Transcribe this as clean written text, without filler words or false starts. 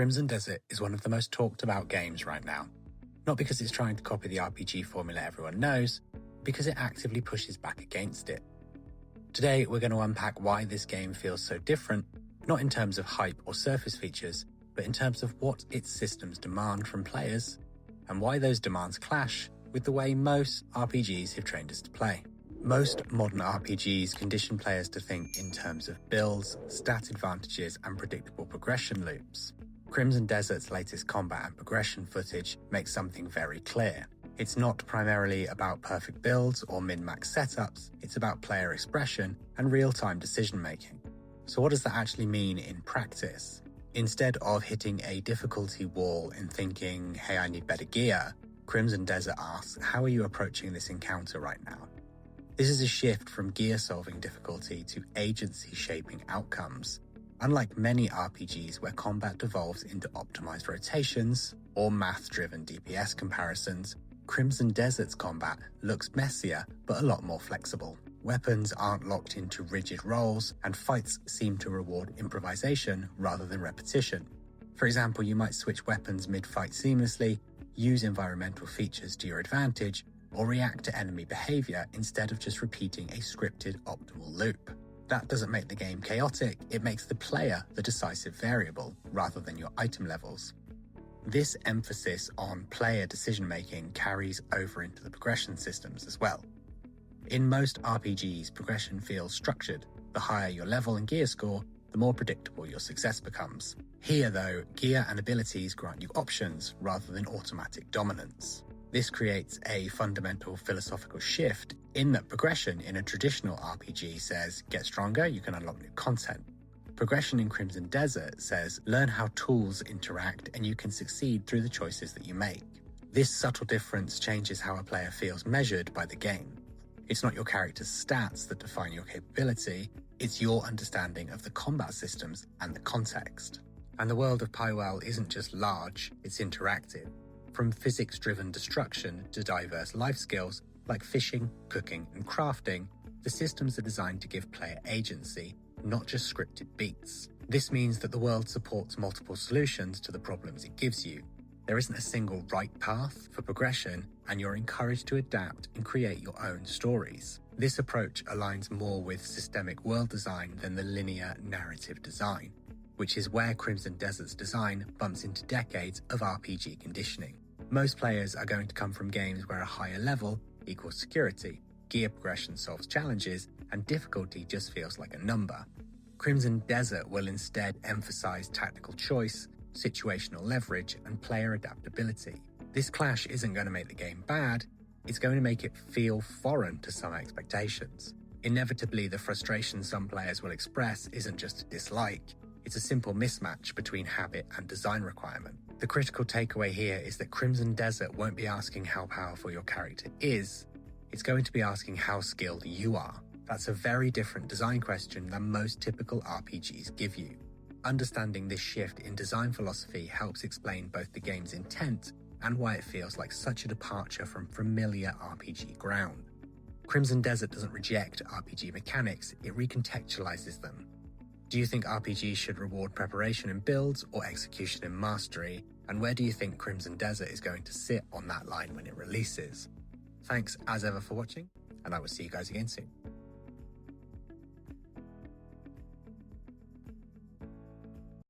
Crimson Desert is one of the most talked about games right now. Not because it's trying to copy the RPG formula everyone knows, because it actively pushes back against it. Today, we're going to unpack why this game feels so different, not in terms of hype or surface features, but in terms of what its systems demand from players, and why those demands clash with the way most RPGs have trained us to play. Most modern RPGs condition players to think in terms of builds, stat advantages, and predictable progression loops. Crimson Desert's latest combat and progression footage makes something very clear. It's not primarily about perfect builds or min-max setups, it's about player expression and real-time decision-making. So what does that actually mean in practice? Instead of hitting a difficulty wall and thinking, hey, I need better gear, Crimson Desert asks, how are you approaching this encounter right now? This is a shift from gear-solving difficulty to agency-shaping outcomes. Unlike many RPGs where combat devolves into optimized rotations or math-driven DPS comparisons, Crimson Desert's combat looks messier but a lot more flexible. Weapons aren't locked into rigid roles, and fights seem to reward improvisation rather than repetition. For example, you might switch weapons mid-fight seamlessly, use environmental features to your advantage, or react to enemy behavior instead of just repeating a scripted optimal loop. That doesn't make the game chaotic, it makes the player the decisive variable, rather than your item levels. This emphasis on player decision-making carries over into the progression systems as well. In most RPGs, progression feels structured. The higher your level and gear score, the more predictable your success becomes. Here, though, gear and abilities grant you options rather than automatic dominance. This creates a fundamental philosophical shift in that progression in a traditional RPG says, get stronger, you can unlock new content. Progression in Crimson Desert says, learn how tools interact and you can succeed through the choices that you make. This subtle difference changes how a player feels measured by the game. It's not your character's stats that define your capability, it's your understanding of the combat systems and the context. And the world of Pywell isn't just large, it's interactive. From physics-driven destruction to diverse life skills like fishing, cooking, and crafting, the systems are designed to give player agency, not just scripted beats. This means that the world supports multiple solutions to the problems it gives you. There isn't a single right path for progression, and you're encouraged to adapt and create your own stories. This approach aligns more with systemic world design than the linear narrative design, which is where Crimson Desert's design bumps into decades of RPG conditioning. Most players are going to come from games where a higher level equals security, gear progression solves challenges, and difficulty just feels like a number. Crimson Desert will instead emphasize tactical choice, situational leverage, and player adaptability. This clash isn't going to make the game bad, it's going to make it feel foreign to some expectations. Inevitably, the frustration some players will express isn't just a dislike, it's a simple mismatch between habit and design requirement. The critical takeaway here is that Crimson Desert won't be asking how powerful your character is, it's going to be asking how skilled you are. That's a very different design question than most typical RPGs give you. Understanding this shift in design philosophy helps explain both the game's intent and why it feels like such a departure from familiar RPG ground. Crimson Desert doesn't reject RPG mechanics, it recontextualizes them. Do you think RPGs should reward preparation in builds or execution in mastery? And where do you think Crimson Desert is going to sit on that line when it releases? Thanks as ever for watching, and I will see you guys again soon.